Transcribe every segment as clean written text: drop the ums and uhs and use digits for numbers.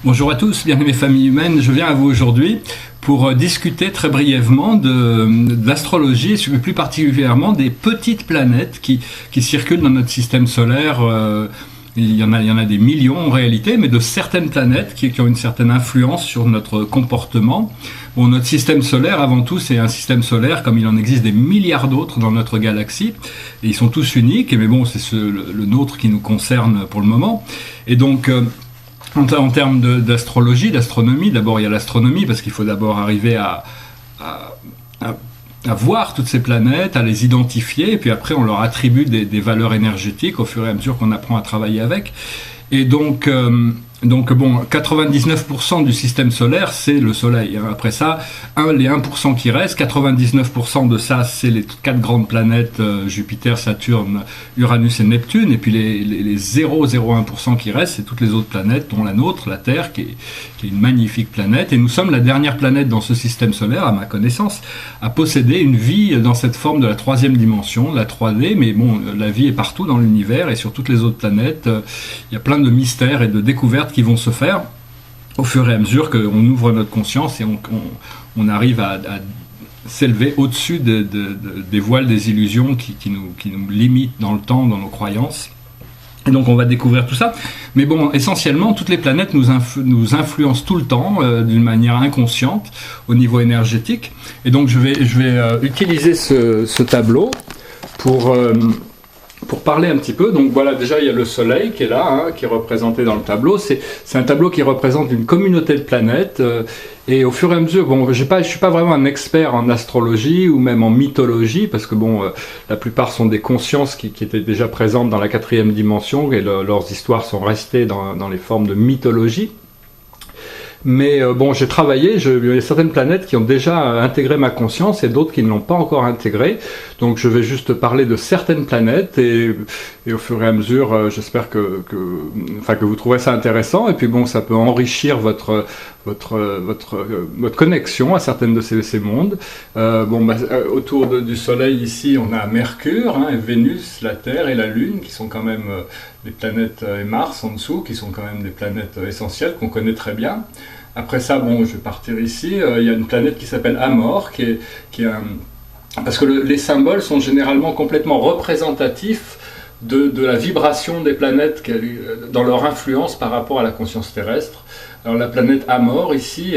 Bonjour à tous, bien-aimées familles humaines, je viens à vous aujourd'hui pour discuter très brièvement de l'astrologie et plus particulièrement des petites planètes qui circulent dans notre système solaire. Il y en a des millions en réalité, mais de certaines planètes qui ont une certaine influence sur notre comportement. Bon, notre système solaire, avant tout, c'est un système solaire comme il en existe des milliards d'autres dans notre galaxie. Et ils sont tous uniques, mais bon, c'est le nôtre qui nous concerne pour le moment. Et donc, en termes d'astrologie, d'astronomie, d'abord il y a l'astronomie, parce qu'il faut d'abord arriver à voir toutes ces planètes, à les identifier, et puis après on leur attribue des valeurs énergétiques au fur et à mesure qu'on apprend à travailler avec. Et donc bon, 99% du système solaire, c'est le Soleil. Après ça, les 1% qui restent, 99% de ça, c'est les 4 grandes planètes, Jupiter, Saturne, Uranus et Neptune. Et puis les 0,01% qui restent, c'est toutes les autres planètes, dont la nôtre, la Terre, qui est une magnifique planète. Et nous sommes la dernière planète dans ce système solaire, à ma connaissance, à posséder une vie dans cette forme de la 3e dimension, la 3D. Mais bon, la vie est partout dans l'univers et sur toutes les autres planètes. Il y a plein de mystères et de découvertes qui vont se faire au fur et à mesure qu'on ouvre notre conscience et on arrive à s'élever au-dessus des voiles des illusions qui nous limitent dans le temps, dans nos croyances. Et donc on va découvrir tout ça. Mais bon, essentiellement, toutes les planètes nous influencent tout le temps d'une manière inconsciente au niveau énergétique. Et donc je vais utiliser ce tableau pour parler un petit peu. Donc voilà, déjà il y a le Soleil qui est là, qui est représenté dans le tableau. C'est un tableau qui représente une communauté de planètes. Et au fur et à mesure, bon, je suis pas vraiment un expert en astrologie ou même en mythologie, parce que bon, la plupart sont des consciences qui étaient déjà présentes dans la 4e dimension et leurs histoires sont restées dans les formes de mythologie. Mais bon, j'ai travaillé, il y a certaines planètes qui ont déjà intégré ma conscience et d'autres qui ne l'ont pas encore intégrée. Donc je vais juste parler de certaines planètes et au fur et à mesure, j'espère que vous trouverez ça intéressant. Et puis bon, ça peut enrichir votre connexion à certaines de ces mondes. Autour du Soleil ici, on a Mercure, Vénus, la Terre et la Lune qui sont quand même des planètes, et Mars en dessous, qui sont quand même des planètes essentielles qu'on connaît très bien. Après ça, bon, je vais partir ici. Il y a une planète qui s'appelle Amor, parce que les symboles sont généralement complètement représentatifs de la vibration des planètes dans leur influence par rapport à la conscience terrestre. Alors la planète Amor ici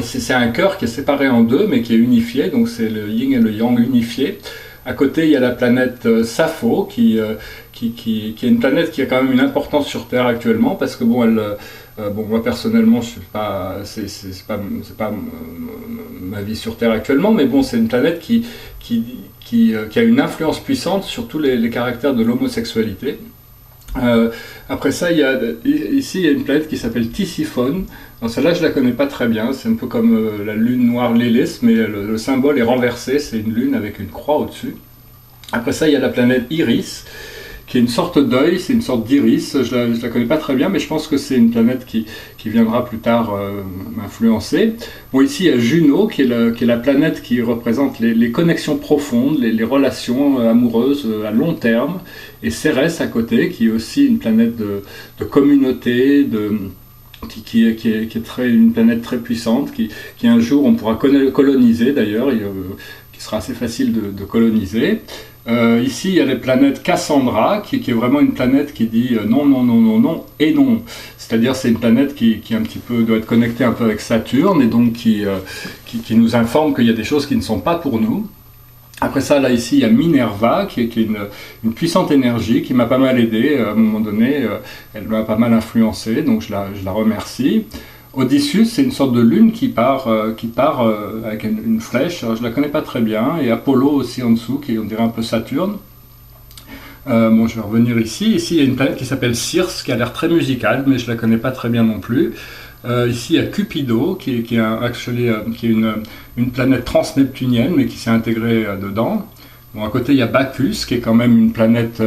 c'est un cœur qui est séparé en deux, mais qui est unifié, donc c'est le yin et le yang unifiés. À côté, il y a la planète Sappho, qui est une planète qui a quand même une importance sur Terre actuellement, parce que bon, moi personnellement, c'est pas ma vie sur Terre actuellement, mais bon, c'est une planète qui a une influence puissante sur tous les caractères de l'homosexualité. Après ça, ici il y a une planète qui s'appelle Tisiphone. Celle-là, je la connais pas très bien. C'est un peu comme la lune noire Lilith, mais le symbole est renversé. C'est une lune avec une croix au-dessus. Après ça, il y a la planète Iris, qui est une sorte d'œil, c'est une sorte d'iris. Je la connais pas très bien, mais je pense que c'est une planète qui viendra plus tard m'influencer. Bon, ici, il y a Juno, qui est la planète qui représente les connexions profondes, les relations amoureuses à long terme. Et Cérès à côté, qui est aussi une planète de communauté, qui est une planète très puissante, qui un jour on pourra coloniser d'ailleurs, qui sera assez facile de coloniser. Ici, il y a la planète Cassandra, qui est vraiment une planète qui dit non, non, non, non, non et non. C'est-à-dire c'est une planète qui un petit peu doit être connectée un peu avec Saturne et donc qui nous informe qu'il y a des choses qui ne sont pas pour nous. Après ça, là, ici, il y a Minerva, qui est une puissante énergie qui m'a pas mal aidé. À un moment donné, elle m'a pas mal influencé, donc je la remercie. Odysseus, c'est une sorte de lune qui part avec une flèche. Alors, je la connais pas très bien. Et Apollo aussi en dessous, qui est, on dirait un peu Saturne. Bon, je vais revenir ici. Ici, il y a une planète qui s'appelle Circe, qui a l'air très musicale, mais je la connais pas très bien non plus. Ici, il y a Cupido, qui est une planète transneptunienne, mais qui s'est intégrée dedans. Bon, à côté, il y a Bacchus, qui est quand même une planète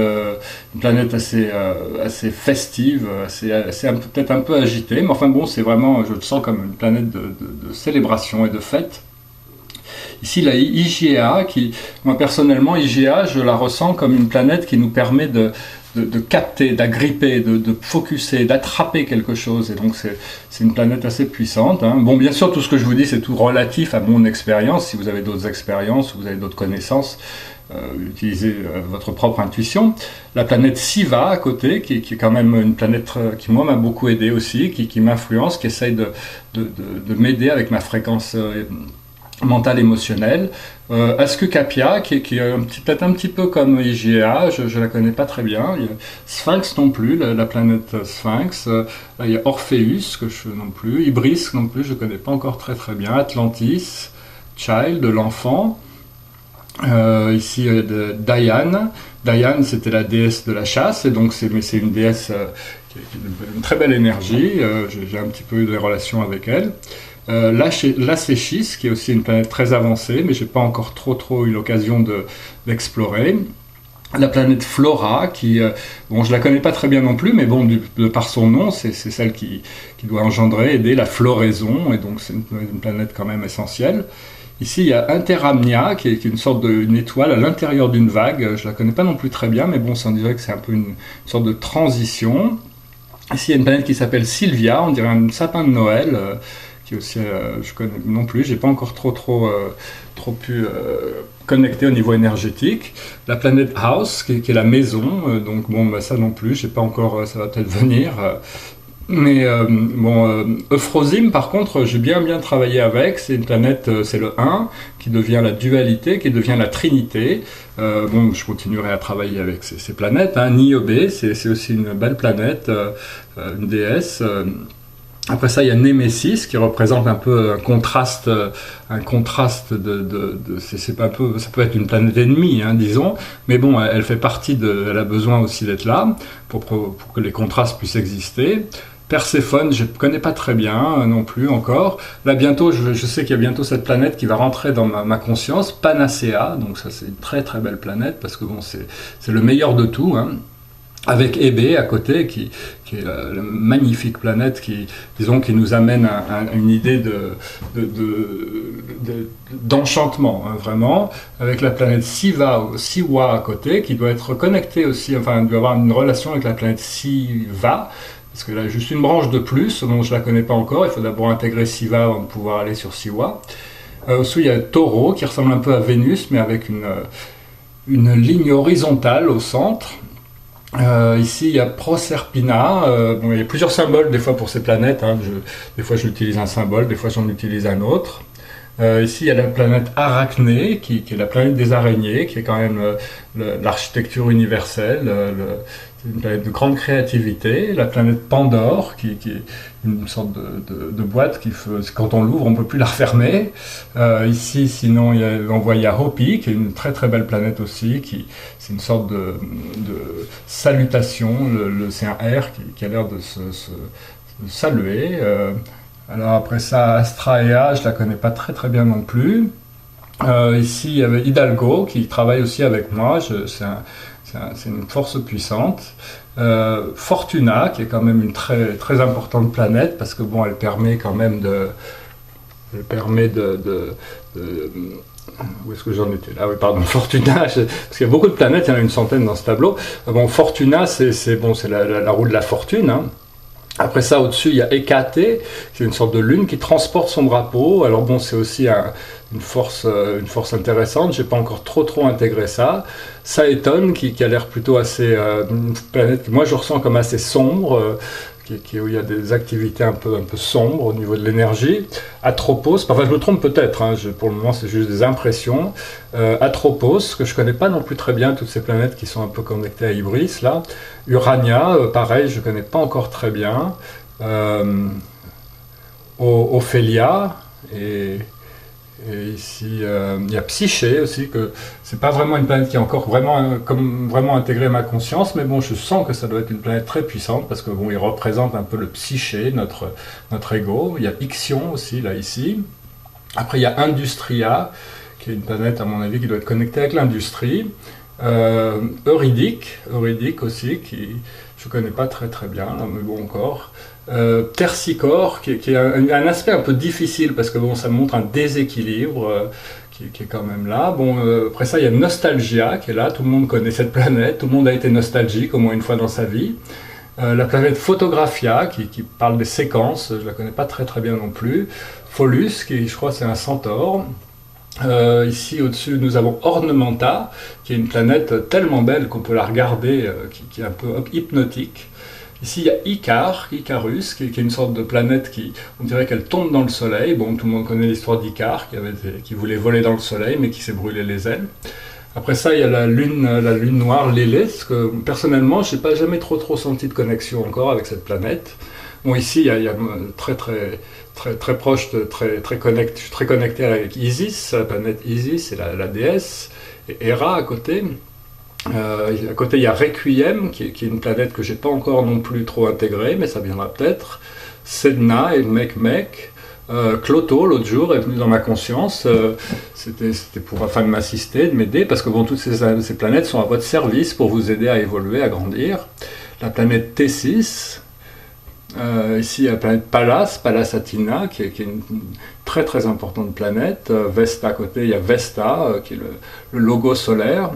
assez festive, peut-être un peu agitée, mais enfin bon, c'est vraiment, je le sens comme une planète de célébration et de fête. Ici, la IGA, moi personnellement, IGA, je la ressens comme une planète qui nous permet de capter, d'agripper, de focuser, d'attraper quelque chose. Et donc c'est une planète assez puissante, hein. Bon, bien sûr, tout ce que je vous dis, c'est tout relatif à mon expérience. Si vous avez d'autres expériences, vous avez d'autres connaissances, utilisez votre propre intuition. La planète Siva à côté, qui est quand même une planète qui moi m'a beaucoup aidé aussi, qui m'influence, qui essaye de m'aider avec ma fréquence mentale émotionnelle. Asku Kapia, qui est peut-être un petit peu comme IGA, je la connais pas très bien. Il y a Sphinx non plus, la planète Sphinx. Là, il y a Orpheus, que je non plus. Ibris non plus, je connais pas encore très très bien. Atlantis, Child, l'enfant. Ici, Diane. Diane, c'était la déesse de la chasse, et donc c'est une déesse qui a une très belle énergie. J'ai un petit peu eu des relations avec elle. Lacéchis, qui est aussi une planète très avancée, mais j'ai pas encore trop eu l'occasion d'explorer. La planète Flora, qui, bon, je la connais pas très bien non plus, mais bon, de par son nom, c'est celle qui doit engendrer, aider la floraison, et donc c'est une planète quand même essentielle. Ici, il y a Interamnia, qui est une sorte d'une étoile à l'intérieur d'une vague. Je la connais pas non plus très bien, mais bon, ça on dirait que c'est un peu une sorte de transition. Ici, il y a une planète qui s'appelle Sylvia, on dirait un sapin de Noël, qui aussi, je connais non plus, j'ai pas encore trop pu connecter au niveau énergétique. La planète House, qui est la maison, donc bon, bah, ça non plus, j'ai pas encore, ça va peut-être venir. Mais bon, Euphrosyne, par contre, j'ai bien travaillé avec. C'est une planète, c'est le 1, qui devient la dualité, qui devient la trinité. Bon, je continuerai à travailler avec ces planètes. Hein. Niobe, c'est aussi une belle planète, une déesse. Après ça, il y a Némésis, qui représente un peu un contraste c'est pas un peu, ça peut être une planète ennemie, hein, disons, mais bon, elle fait partie elle a besoin aussi d'être là pour que les contrastes puissent exister. Perséphone, je ne connais pas très bien non plus encore. Là, bientôt, je sais qu'il y a bientôt cette planète qui va rentrer dans ma conscience, Panacea, donc ça c'est une très très belle planète, parce que bon, c'est le meilleur de tout, hein. Avec Ebe à côté, qui est la magnifique planète qui nous amène à une idée d'enchantement, hein, vraiment, avec la planète Siwa à côté, qui doit être connectée aussi, enfin, doit avoir une relation avec la planète Siva, parce que là, juste une branche de plus, dont je ne la connais pas encore, il faut d'abord intégrer Siva avant de pouvoir aller sur Siwa. Au-dessous, il y a Taureau, qui ressemble un peu à Vénus, mais avec une ligne horizontale au centre. Ici, il y a Proserpina. Bon, il y a plusieurs symboles des fois pour ces planètes, hein. Des fois, j'utilise un symbole, des fois, j'en utilise un autre. Ici, il y a la planète Arachné, qui est la planète des araignées, qui est quand même l'architecture universelle, une planète de grande créativité. La planète Pandore, qui est une sorte de boîte quand on l'ouvre, on ne peut plus la refermer. Ici, sinon, on voit Hopi, qui est une très très belle planète aussi, c'est une sorte de salutation, l'océan R, qui a l'air de se saluer. Alors après ça, Astraea, je ne la connais pas très très bien non plus. Ici, il y avait Hidalgo, qui travaille aussi avec moi, c'est une force puissante. Fortuna, qui est quand même une très, très importante planète, parce que bon, elle permet quand même où est-ce que j'en étais là? Oui, pardon, Fortuna, parce qu'il y a beaucoup de planètes, il y en a une centaine dans ce tableau. Bon, Fortuna, c'est la roue de la fortune, hein. Après ça, au-dessus, il y a Hécate, qui est une sorte de lune qui transporte son drapeau. Alors bon, c'est aussi une force intéressante. J'ai pas encore trop intégré ça. Saeton, qui a l'air plutôt assez une planète que moi je ressens comme assez sombre, où il y a des activités un peu sombres au niveau de l'énergie. Atropos, enfin je me trompe peut-être, hein, pour le moment c'est juste des impressions. Atropos, que je connais pas non plus très bien, toutes ces planètes qui sont un peu connectées à Ibris, là. Urania, pareil, je connais pas encore très bien. Ophélia, et ici il y a Psyché aussi, que c'est pas vraiment une planète qui est encore vraiment intégrée à ma conscience, mais bon, je sens que ça doit être une planète très puissante, parce que bon, il représente un peu le psyché, notre ego. Il y a Ixion aussi, là, ici. Après, il y a Industria, qui est une planète, à mon avis, qui doit être connectée avec l'industrie. Eurydique aussi, qui je connais pas très très bien, mais bon, encore. Terpsichore, qui est un aspect un peu difficile, parce que bon, ça montre un déséquilibre, qui est quand même là. Bon, après ça, il y a Nostalgia qui est là. Tout le monde connaît cette planète. Tout le monde a été nostalgique au moins une fois dans sa vie. La planète Photographia qui parle des séquences. Je la connais pas très très bien non plus. Pholus, qui je crois c'est un centaure. Ici au-dessus nous avons Ornementa, qui est une planète tellement belle qu'on peut la regarder, qui est un peu hypnotique. Ici il y a Icarus, qui est une sorte de planète on dirait qu'elle tombe dans le soleil. Bon, tout le monde connaît l'histoire d'Icare, qui voulait voler dans le soleil mais qui s'est brûlé les ailes. Après ça il y a la lune noire Lilith, que personnellement je n'ai pas jamais trop senti de connexion encore avec cette planète. Bon, ici il y a très proche, je suis très connecté avec Isis, la planète Isis, c'est la déesse, et Héra à côté. À côté, il y a Requiem, qui est une planète que j'ai pas encore non plus trop intégrée, mais ça viendra peut-être. Sedna et Mekmek. Cloto, l'autre jour, est venu dans ma conscience. C'était afin de m'assister, de m'aider, parce que bon, toutes ces planètes sont à votre service pour vous aider à évoluer, à grandir. La planète T6. Ici, il y a la planète Pallas Athena, qui est une très très importante planète. Vesta à côté, il y a Vesta, qui est le logo solaire,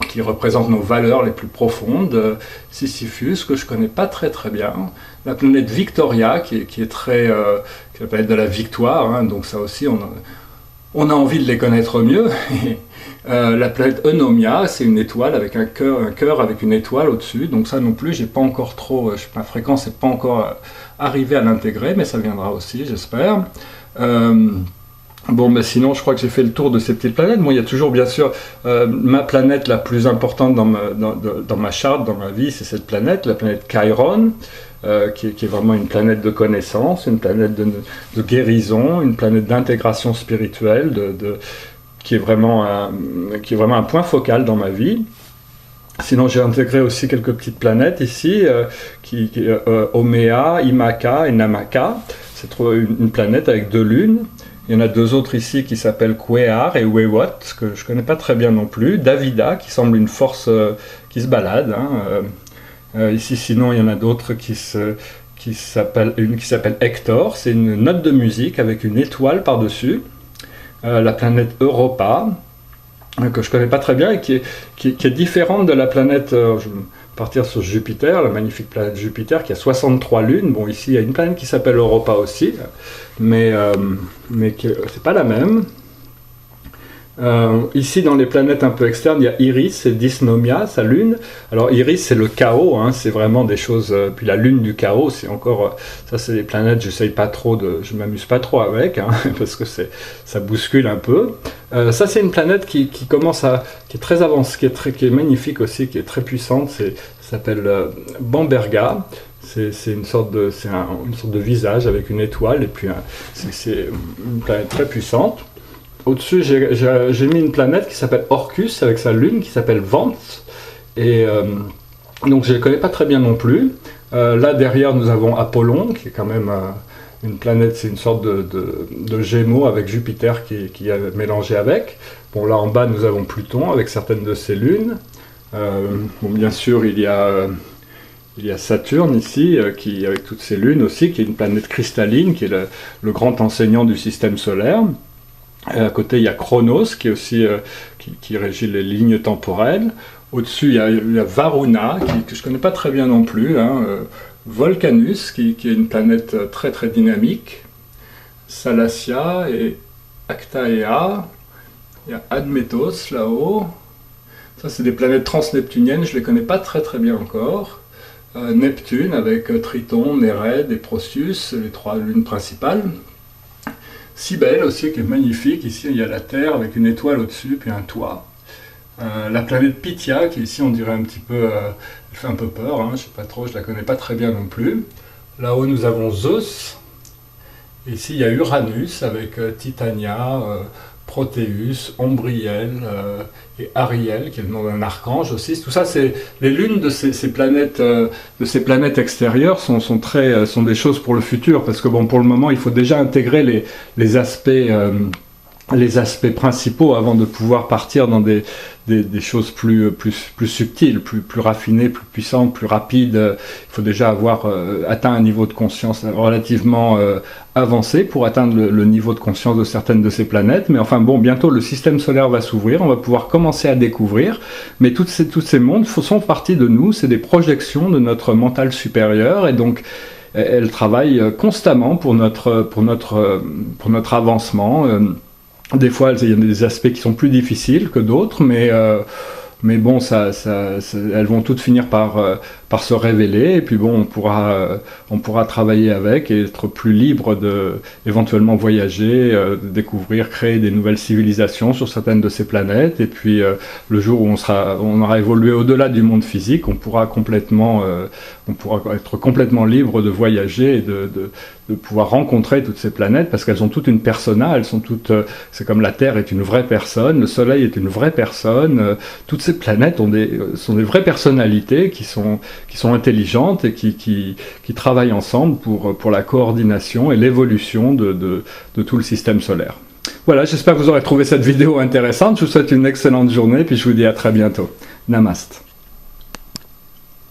qui représente nos valeurs les plus profondes. Sisyphus, que je ne connais pas très très bien. La planète Victoria, qui est la planète de la victoire, hein, donc ça aussi, on a envie de les connaître mieux. La planète Eunomia, c'est une étoile avec un cœur avec une étoile au-dessus, donc ça non plus, j'ai pas encore ma fréquence n'est pas encore arrivée à l'intégrer, mais ça viendra aussi, j'espère. Bon, mais sinon, je crois que j'ai fait le tour de ces petites planètes. Bon, il y a toujours, bien sûr, ma planète la plus importante dans ma charte, dans ma vie, c'est cette planète, la planète Chiron, qui est vraiment une planète de connaissance, une planète de guérison, une planète d'intégration spirituelle, qui est vraiment un point focal dans ma vie. Sinon, j'ai intégré aussi quelques petites planètes ici, Omea, Imaka et Namaka. C'est une planète avec 2 lunes. Il y en a 2 autres ici qui s'appellent Kwear et Wewot, que je ne connais pas très bien non plus. Davida, qui semble une force qui se balade. Hein. Ici, sinon, il y en a d'autres qui s'appelle Hector. C'est une note de musique avec une étoile par-dessus. La planète Europa, que je ne connais pas très bien et qui est différente de la planète... je vais partir sur Jupiter, la magnifique planète Jupiter qui a 63 lunes. Bon, ici il y a une planète qui s'appelle Europa aussi, mais c'est pas la même. Ici dans les planètes un peu externes, il y a Iris et Dysnomia, sa lune. Alors Iris c'est le chaos, hein, c'est vraiment des choses. Puis la lune du chaos, c'est encore. Ça c'est des planètes, je m'amuse pas trop avec, hein, parce que ça bouscule un peu. Ça c'est une planète qui est très avancée, qui est magnifique aussi, qui est très puissante. Ça s'appelle Bamberga. C'est une sorte de visage avec une étoile et puis c'est une planète très puissante. Au-dessus, j'ai mis une planète qui s'appelle Orcus avec sa lune qui s'appelle Vente. Et donc je ne les connais pas très bien non plus. Là derrière, nous avons Apollon qui est quand même une planète, c'est une sorte de Gémeaux avec Jupiter qui est mélangé avec. Bon, là en bas, nous avons Pluton avec certaines de ses lunes. Bon, bien sûr, il y a Saturne ici, avec toutes ses lunes aussi, qui est une planète cristalline, qui est le grand enseignant du système solaire. À côté, il y a Chronos, qui est aussi qui régit les lignes temporelles. Au-dessus, il y a Varuna, que je ne connais pas très bien non plus. Hein. Volcanus, qui est une planète très très dynamique. Salacia et Actaea. Il y a Admetos là-haut. Ça, c'est des planètes transneptuniennes, je ne les connais pas très très bien encore. Neptune avec Triton, Nérède et Proclus, les 3 lunes principales. Cybèle aussi, qui est magnifique. Ici, il y a la Terre avec une étoile au-dessus, puis un toit. La planète Pythia, qui ici, on dirait un petit peu... elle fait un peu peur, hein, je sais pas trop, je la connais pas très bien non plus. Là-haut, nous avons Zeus. Ici, il y a Uranus avec Titania, Proteus, Ombriel et Ariel, qui est le nom d'un archange aussi. Tout ça, c'est les lunes de ces planètes extérieures sont des choses pour le futur, parce que bon, pour le moment, il faut déjà intégrer les aspects les aspects principaux avant de pouvoir partir dans des choses plus subtiles, plus raffinées, plus puissantes, plus rapides. Il faut déjà avoir atteint un niveau de conscience relativement avancé pour atteindre le niveau de conscience de certaines de ces planètes. Mais enfin bon, bientôt le système solaire va s'ouvrir, on va pouvoir commencer à découvrir. Mais tous ces mondes font partie de nous, c'est des projections de notre mental supérieur, et donc elles travaillent constamment pour notre avancement. Des fois, il y a des aspects qui sont plus difficiles que d'autres, mais bon, elles vont toutes finir par se révéler, et puis bon, on pourra travailler avec et être plus libre de éventuellement voyager, découvrir, créer des nouvelles civilisations sur certaines de ces planètes, et puis le jour où on aura évolué au-delà du monde physique, on pourra être complètement libre de voyager et de pouvoir rencontrer toutes ces planètes, parce qu'elles ont toutes une persona, c'est comme la Terre est une vraie personne, le Soleil est une vraie personne, toutes ces planètes sont des vraies personnalités qui sont intelligentes et qui travaillent ensemble pour la coordination et l'évolution de tout le système solaire. Voilà, j'espère que vous aurez trouvé cette vidéo intéressante, je vous souhaite une excellente journée, puis je vous dis à très bientôt. Namaste.